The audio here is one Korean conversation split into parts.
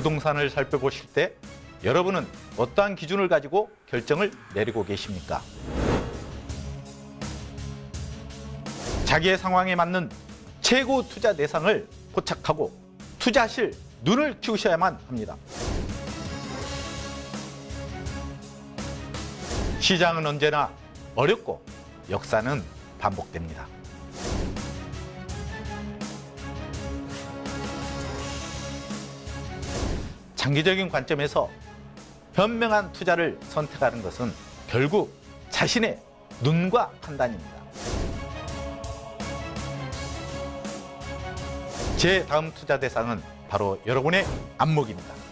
부동산을 살펴보실 때 여러분은 어떠한 기준을 가지고 결정을 내리고 계십니까? 자기의 상황에 맞는 최고 투자 대상을 포착하고 투자하실 눈을 키우셔야만 합니다. 시장은 언제나 어렵고 역사는 반복됩니다. 장기적인 관점에서 현명한 투자를 선택하는 것은 결국 자신의 눈과 판단입니다. 제 다음 투자 대상은 바로 여러분의 안목입니다.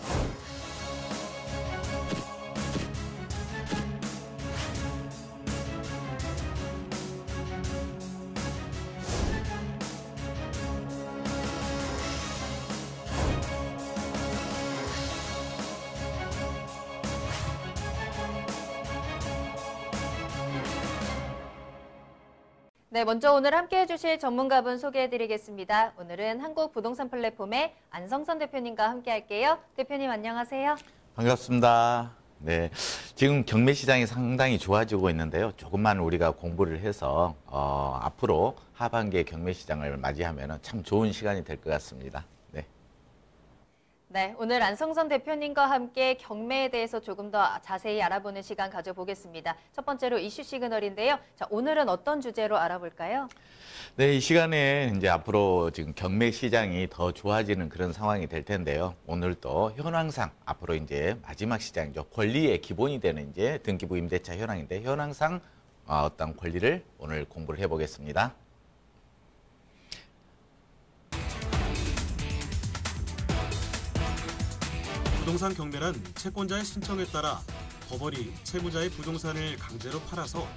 네, 먼저 오늘 함께해 주실 전문가분 소개해드리겠습니다. 오늘은 한국부동산 플랫폼의 안성선 대표님과 함께할게요. 대표님 안녕하세요. 반갑습니다. 네, 지금 경매 시장이 상당히 좋아지고 있는데요. 조금만 우리가 공부를 해서 앞으로 하반기에 경매 시장을 맞이하면 참 좋은 시간이 될 것 같습니다. 네, 오늘 안성선 대표님과 함께 경매에 대해서 조금 더 자세히 알아보는 시간 가져보겠습니다. 첫 번째로 이슈 시그널인데요. 자, 오늘은 어떤 주제로 알아볼까요? 네, 이 시간에 이제 앞으로 지금 경매 시장이 더 좋아지는 그런 상황이 될 텐데요. 오늘 또 현황상 앞으로 이제 마지막 시장이죠. 권리의 기본이 되는 이제 등기부 임대차 현황인데 현황상 어떤 권리를 오늘 공부를 해보겠습니다. 부동산 경매란 채권자의 신청에 따라 법원이 채무자의 부동산을 강제로 팔아서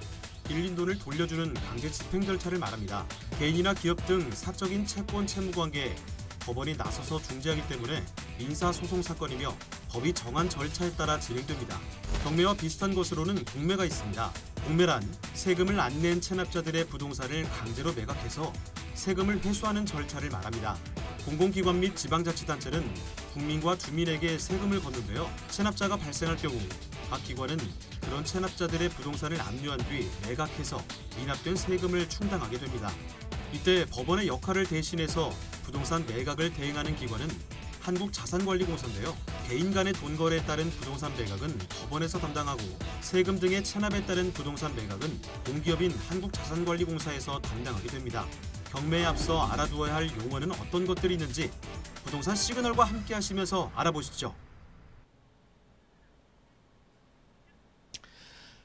빌린 돈을 돌려주는 강제 집행 절차를 말합니다. 개인이나 기업 등 사적인 채권 채무 관계에 법원이 나서서 중재하기 때문에 민사소송 사건이며 법이 정한 절차에 따라 진행됩니다. 경매와 비슷한 것으로는 공매가 있습니다. 공매란 세금을 안 낸 체납자들의 부동산을 강제로 매각해서 세금을 회수하는 절차를 말합니다. 공공기관 및 지방자치단체는 국민과 주민에게 세금을 걷는데요. 체납자가 발생할 경우 각 기관은 그런 체납자들의 부동산을 압류한 뒤 매각해서 미납된 세금을 충당하게 됩니다. 이때 법원의 역할을 대신해서 부동산 매각을 대행하는 기관은 한국자산관리공사인데요. 개인 간의 돈거래에 따른 부동산 매각은 법원에서 담당하고 세금 등의 체납에 따른 부동산 매각은 공기업인 한국자산관리공사에서 담당하게 됩니다. 경매에 앞서 알아두어야 할 용어는 어떤 것들이 있는지 부동산 시그널과 함께 하시면서 알아보시죠.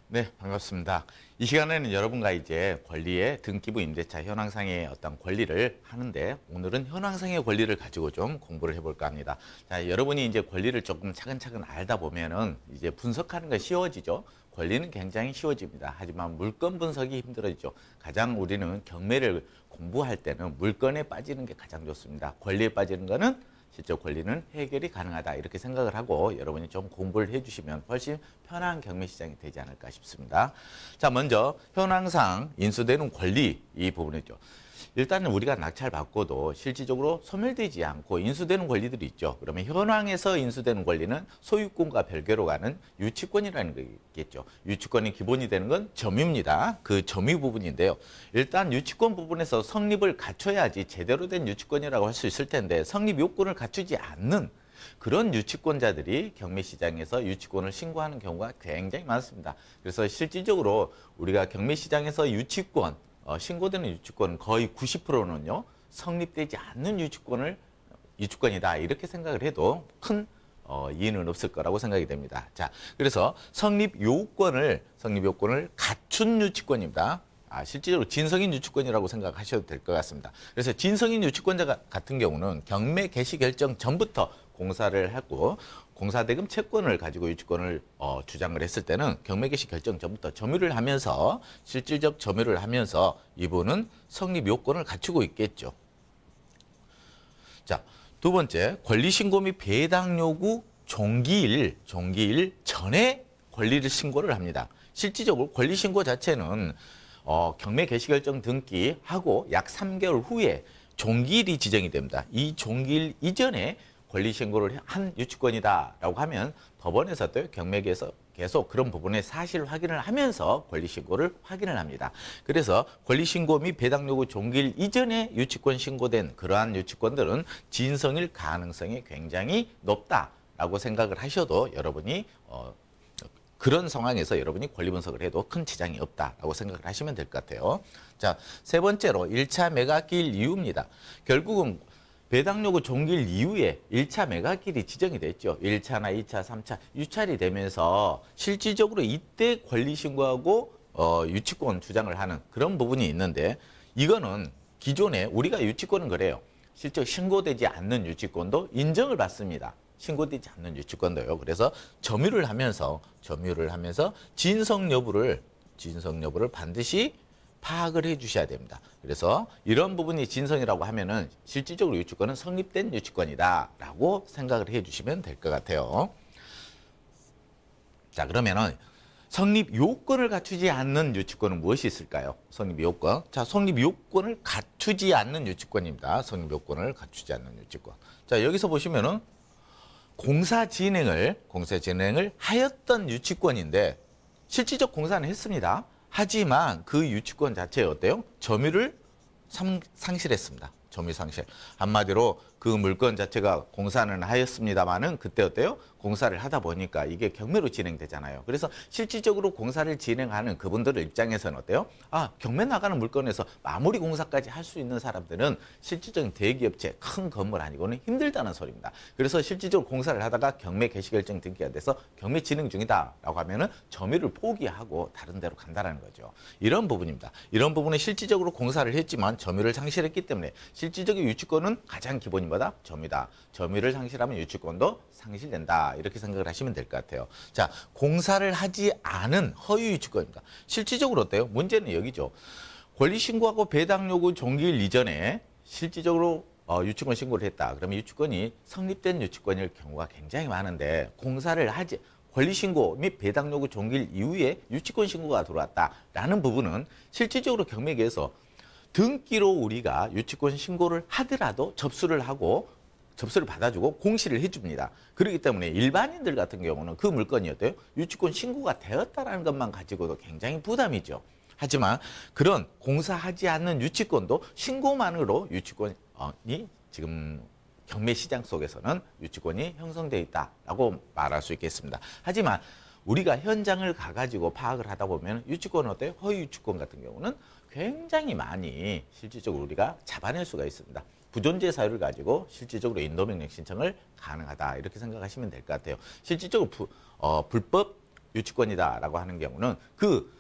네, 반갑습니다. 이 시간에는 여러분과 이제 권리의 등기부 임대차 현황상의 어떤 권리를 하는데 오늘은 현황상의 권리를 가지고 좀 공부를 해볼까 합니다. 자, 여러분이 이제 권리를 조금 차근차근 알다 보면은 이제 분석하는 게 쉬워지죠. 권리는 굉장히 쉬워집니다. 하지만 물건 분석이 힘들어지죠. 가장 우리는 경매를 공부할 때는 물건에 빠지는 게 가장 좋습니다. 권리에 빠지는 거는 실제 권리는 해결이 가능하다 이렇게 생각을 하고 여러분이 좀 공부를 해주시면 훨씬 편한 경매 시장이 되지 않을까 싶습니다. 자, 먼저 현황상 인수되는 권리 이 부분이죠. 일단은 우리가 낙찰받고도 실질적으로 소멸되지 않고 인수되는 권리들이 있죠. 그러면 현황에서 인수되는 권리는 소유권과 별개로 가는 유치권이라는 게 있겠죠. 유치권이 기본이 되는 건 점유입니다. 그 점유 부분인데요. 일단 유치권 부분에서 성립을 갖춰야지 제대로 된 유치권이라고 할 수 있을 텐데 성립 요건을 갖추지 않는 그런 유치권자들이 경매시장에서 유치권을 신고하는 경우가 굉장히 많습니다. 그래서 실질적으로 우리가 경매시장에서 유치권 신고되는 유치권 거의 90%는요 성립되지 않는 유치권이다 이렇게 생각을 해도 큰 이의는 없을 거라고 생각이 됩니다. 자, 그래서 성립 요건을 갖춘 유치권입니다. 실질적으로 진성인 유치권이라고 생각하셔도 될 것 같습니다. 그래서 진성인 유치권자 같은 경우는 경매 개시 결정 전부터 공사를 하고 공사대금 채권을 가지고 유치권을 주장을 했을 때는 경매 개시 결정 전부터 점유를 하면서 실질적 점유를 하면서 이분은 성립 요건을 갖추고 있겠죠. 자, 두 번째, 권리신고 및 배당 요구 종기일 전에 권리를 신고를 합니다. 실질적으로 권리신고 자체는 경매 개시 결정 등기하고 약 3개월 후에 종기일이 지정이 됩니다. 이 종기일 이전에 권리 신고를 한 유치권이다라고 하면 법원에서도 경매에서 계속 그런 부분의 사실 확인을 하면서 권리 신고를 확인을 합니다. 그래서 권리 신고 및 배당 요구 종기일 이전에 유치권 신고된 그러한 유치권들은 진성일 가능성이 굉장히 높다라고 생각을 하셔도 여러분이 그런 상황에서 여러분이 권리 분석을 해도 큰 지장이 없다라고 생각을 하시면 될 것 같아요. 자, 세 번째로 1차 매각기일 이유입니다. 결국은 배당 요구 종기일 이후에 1차 매각일이 지정이 됐죠. 1차나 2차, 3차 유찰이 되면서 실질적으로 이때 권리 신고하고 유치권 주장을 하는 그런 부분이 있는데 이거는 기존에 우리가 유치권은 그래요. 실제 신고되지 않는 유치권도 인정을 받습니다. 신고되지 않는 유치권도요. 그래서 점유를 하면서 진성 여부를 반드시 파악을 해 주셔야 됩니다. 그래서 이런 부분이 진성이라고 하면은 실질적으로 유치권은 성립된 유치권이다라고 생각을 해 주시면 될 것 같아요. 자, 그러면은 성립 요건을 갖추지 않는 유치권은 무엇이 있을까요? 성립 요건. 자, 성립 요건을 갖추지 않는 유치권입니다. 성립 요건을 갖추지 않는 유치권. 자, 여기서 보시면은 공사 진행을 하였던 유치권인데 실질적 공사는 했습니다. 하지만 그 유치권 자체에 어때요? 점유를 상실했습니다. 점유 상실. 한마디로 그 물건 자체가 공사는 하였습니다만은 그때 어때요? 공사를 하다 보니까 이게 경매로 진행되잖아요. 그래서 실질적으로 공사를 진행하는 그분들 입장에서는 어때요? 아, 경매 나가는 물건에서 마무리 공사까지 할 수 있는 사람들은 실질적인 대기업체 큰 건물 아니고는 힘들다는 소리입니다. 그래서 실질적으로 공사를 하다가 경매 개시결정 등기가 돼서 경매 진행 중이다라고 하면은 점유를 포기하고 다른 데로 간다라는 거죠. 이런 부분입니다. 이런 부분은 실질적으로 공사를 했지만 점유를 상실했기 때문에 실질적인 유치권은 가장 기본이 뭐다? 점유다. 점유를 상실하면 유치권도 상실된다. 이렇게 생각을 하시면 될 것 같아요. 자, 공사를 하지 않은 허위 유치권입니다. 실질적으로 어때요? 문제는 여기죠. 권리 신고하고 배당 요구 종기일 이전에 실질적으로 유치권 신고를 했다. 그러면 유치권이 성립된 유치권일 경우가 굉장히 많은데 공사를 하지 권리 신고 및 배당 요구 종기일 이후에 유치권 신고가 들어왔다라는 부분은 실질적으로 경매계에서 등기로 우리가 유치권 신고를 하더라도 접수를 받아주고 공시를 해줍니다. 그렇기 때문에 일반인들 같은 경우는 그 물건이 어때요? 유치권 신고가 되었다는 것만 가지고도 굉장히 부담이죠. 하지만 그런 공사하지 않는 유치권도 신고만으로 유치권이 지금 경매 시장 속에서는 유치권이 형성되어 있다라고 말할 수 있겠습니다. 하지만 우리가 현장을 가가지고 파악을 하다 보면 유치권은 어때요? 허위 유치권 같은 경우는 굉장히 많이 실질적으로 우리가 잡아낼 수가 있습니다. 부존재 사유를 가지고 실질적으로 인도명령 신청을 가능하다 이렇게 생각하시면 될 것 같아요. 실질적으로 불법 유치권이다라고 하는 경우는 그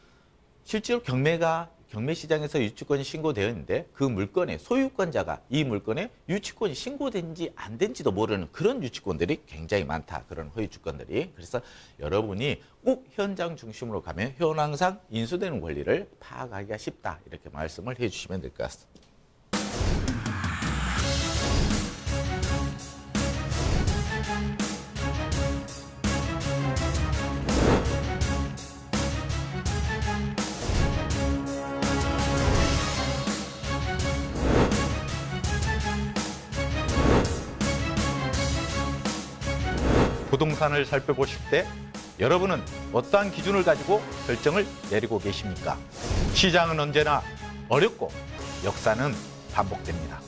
실제로 경매 시장에서 유치권이 신고되어 있는데 그 물건의 소유권자가 이 물건에 유치권이 신고된지 안 된지도 모르는 그런 유치권들이 굉장히 많다. 그런 허위 유치권들이. 그래서 여러분이 꼭 현장 중심으로 가면 현황상 인수되는 권리를 파악하기가 쉽다. 이렇게 말씀을 해주시면 될 것 같습니다. 부동산을 살펴보실 때 여러분은 어떠한 기준을 가지고 결정을 내리고 계십니까? 시장은 언제나 어렵고 역사는 반복됩니다.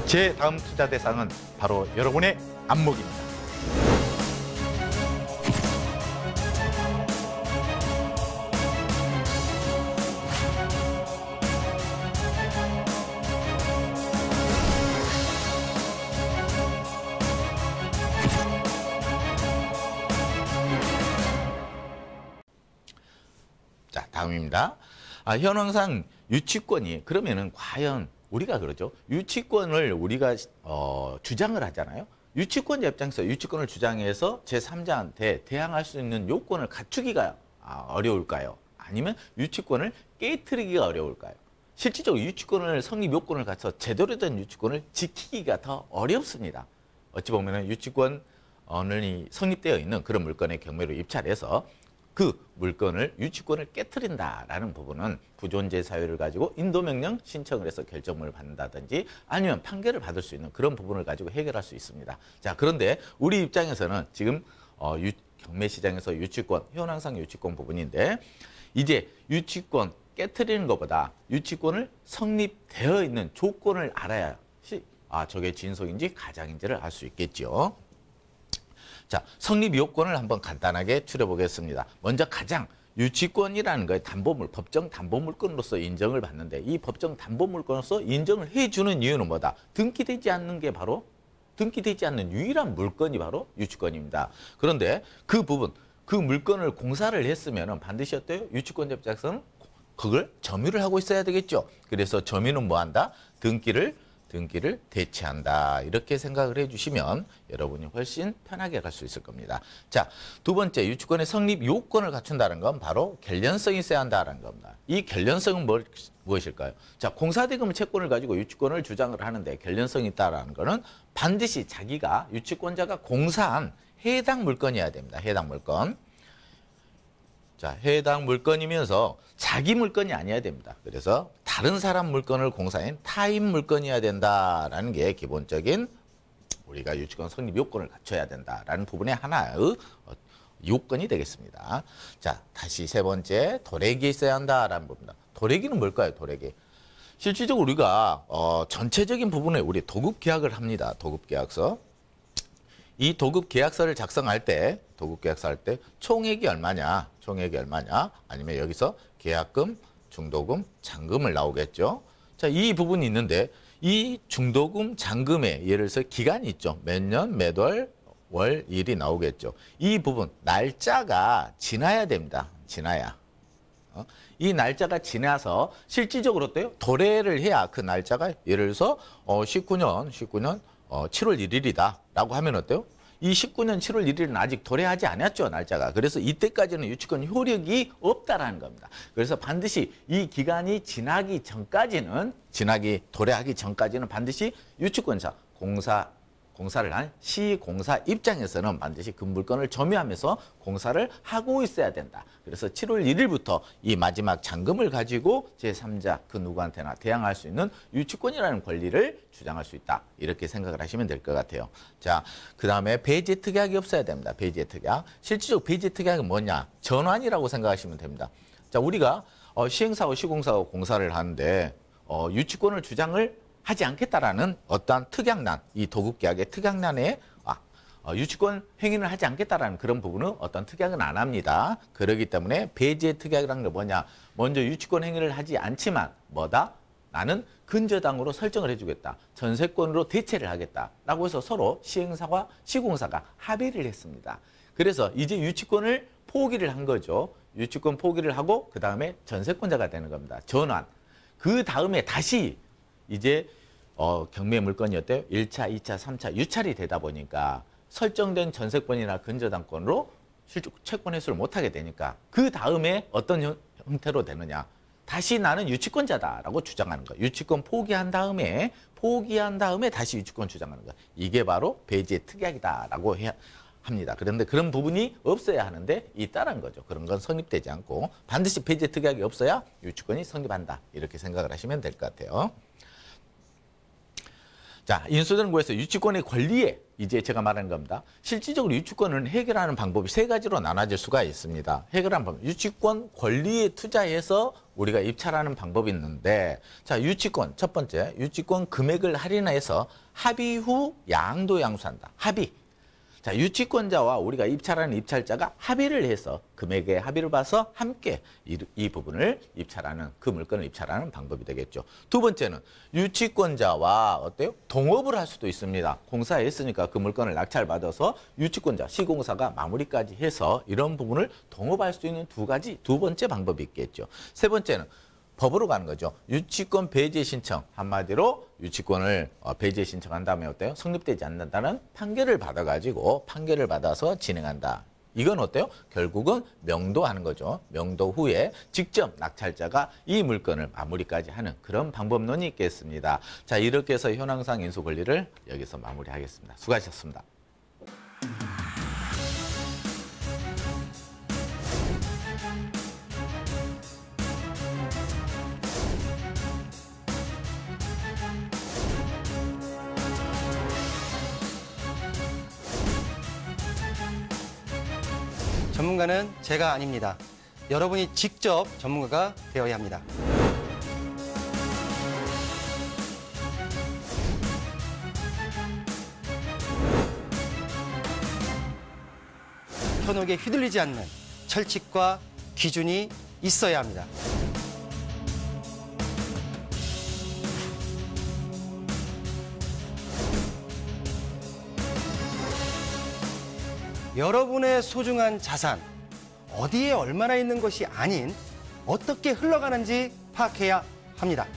제 다음 투자 대상은 바로 여러분의 안목입니다. 자, 다음입니다. 현황상 유치권이 그러면은 과연 우리가 그러죠. 유치권을 우리가 주장을 하잖아요. 유치권자 입장에서 유치권을 주장해서 제3자한테 대항할 수 있는 요건을 갖추기가 어려울까요? 아니면 유치권을 깨트리기가 어려울까요? 실질적으로 유치권을 성립 요건을 갖춰 제대로 된 유치권을 지키기가 더 어렵습니다. 어찌 보면 유치권이 성립되어 있는 그런 물건의 경매로 입찰해서 그 물건을 유치권을 깨트린다라는 부분은 부존재 사유를 가지고 인도명령 신청을 해서 결정을 받는다든지 아니면 판결을 받을 수 있는 그런 부분을 가지고 해결할 수 있습니다. 자, 그런데 우리 입장에서는 지금 경매 시장에서 유치권, 현황상 유치권 부분인데 이제 유치권 깨트리는 것보다 유치권을 성립되어 있는 조건을 알아야 저게 진속인지 가장인지를 알 수 있겠죠. 자, 성립 요건을 한번 간단하게 추려보겠습니다. 먼저 가장 유치권이라는 거에 담보물, 법정 담보물건으로서 인정을 받는데 이 법정 담보물건으로서 인정을 해주는 이유는 뭐다? 등기되지 않는 게 바로 등기되지 않는 유일한 물건이 바로 유치권입니다. 그런데 그 부분, 그 물건을 공사를 했으면 반드시 어때요? 유치권자 입장에서는 그걸 점유를 하고 있어야 되겠죠. 그래서 점유는 뭐 한다? 등기를 대체한다. 이렇게 생각을 해주시면 여러분이 훨씬 편하게 갈 수 있을 겁니다. 자, 두 번째 유치권의 성립 요건을 갖춘다는 건 바로 결련성이 있어야 한다는 겁니다. 이 결련성은 무엇일까요? 자, 공사대금 채권을 가지고 유치권을 주장을 하는데 결련성이 있다는 거는 반드시 자기가 유치권자가 공사한 해당 물건이어야 됩니다. 해당 물건. 자, 해당 물건이면서 자기 물건이 아니어야 됩니다. 그래서 다른 사람 물건을 공사한 타인 물건이어야 된다라는 게 기본적인 우리가 유치권 성립 요건을 갖춰야 된다라는 부분의 하나의 요건이 되겠습니다. 자, 다시 세 번째, 도래기 있어야 한다라는 부분입니다. 도래기는 뭘까요? 도래기. 실질적으로 우리가 전체적인 부분에 우리 도급 계약을 합니다. 도급 계약서. 이 도급 계약서를 작성할 때, 총액이 얼마냐? 아니면 여기서 계약금, 중도금, 잔금을 나오겠죠. 자, 이 부분이 있는데 이 중도금, 잔금에 예를 들어서 기간이 있죠. 몇 년, 몇 월, 월, 일이 나오겠죠. 이 부분, 날짜가 지나야 됩니다. 지나야. 이 날짜가 지나서 실질적으로 어때요? 도래를 해야 그 날짜가 예를 들어서 19년 7월 1일이다 라고 하면 어때요? 이 19년 7월 1일은 아직 도래하지 않았죠, 날짜가. 그래서 이때까지는 유치권 효력이 없다라는 겁니다. 그래서 반드시 이 기간이 도래하기 전까지는 반드시 유치권자, 공사를 한 시공사 입장에서는 반드시 그 물건을 점유하면서 공사를 하고 있어야 된다. 그래서 7월 1일부터 이 마지막 잔금을 가지고 제3자 그 누구한테나 대항할 수 있는 유치권이라는 권리를 주장할 수 있다. 이렇게 생각을 하시면 될 것 같아요. 자, 그 다음에 배제 특약이 없어야 됩니다. 배제 특약. 실질적 배제 특약은 뭐냐? 전환이라고 생각하시면 됩니다. 자, 우리가 시행사와 시공사와 공사를 하는데 유치권을 주장을 하지 않겠다라는 어떠한 특약난, 이 도급계약의 특약난에 유치권 행위를 하지 않겠다라는 그런 부분은 어떤 특약은 안 합니다. 그렇기 때문에 배제 특약이라는 게 뭐냐? 먼저 유치권 행위를 하지 않지만 뭐다? 나는 근저당으로 설정을 해주겠다. 전세권으로 대체를 하겠다라고 해서 서로 시행사와 시공사가 합의를 했습니다. 그래서 이제 유치권을 포기를 한 거죠. 유치권 포기를 하고 그 다음에 전세권자가 되는 겁니다. 전환. 그 다음에 다시 이제 경매 물건이었대요. 1차, 2차, 3차 유찰이 되다 보니까 설정된 전세권이나 근저당권으로 채권 회수를 못하게 되니까 그 다음에 어떤 형태로 되느냐. 다시 나는 유치권자다라고 주장하는 거예요. 유치권 포기한 다음에 다시 유치권 주장하는 거예요. 이게 바로 배제 특약이다라고 합니다. 그런데 그런 부분이 없어야 하는데 있다는 거죠. 그런 건 성립되지 않고 반드시 배제 특약이 없어야 유치권이 성립한다. 이렇게 생각을 하시면 될 것 같아요. 자, 인수되는 거에서 유치권의 권리에 이제 제가 말하는 겁니다. 실질적으로 유치권을 해결하는 방법이 세 가지로 나눠질 수가 있습니다. 해결하는 방법. 유치권 권리에 투자해서 우리가 입찰하는 방법이 있는데, 자, 유치권 첫 번째, 유치권 금액을 할인해서 합의 후 양도 양수한다. 합의. 자, 유치권자와 우리가 입찰하는 입찰자가 합의를 해서 금액의 합의를 봐서 함께 이 부분을 입찰하는, 그 물건을 입찰하는 방법이 되겠죠. 두 번째는 유치권자와 어때요? 동업을 할 수도 있습니다. 공사했으니까 그 물건을 낙찰받아서 유치권자, 시공사가 마무리까지 해서 이런 부분을 동업할 수 있는 두 번째 방법이 있겠죠. 세 번째는 법으로 가는 거죠. 유치권 배제 신청. 한마디로 유치권을 배제 신청한 다음에 어때요? 성립되지 않는다는 판결을 받아서 진행한다. 이건 어때요? 결국은 명도하는 거죠. 명도 후에 직접 낙찰자가 이 물건을 마무리까지 하는 그런 방법론이 있겠습니다. 자, 이렇게 해서 현황상 인수 권리를 여기서 마무리하겠습니다. 수고하셨습니다. 전문가는 제가 아닙니다. 여러분이 직접 전문가가 되어야 합니다. 현혹에 휘둘리지 않는 철칙과 기준이 있어야 합니다. 여러분의 소중한 자산, 어디에 얼마나 있는 것이 아닌 어떻게 흘러가는지 파악해야 합니다.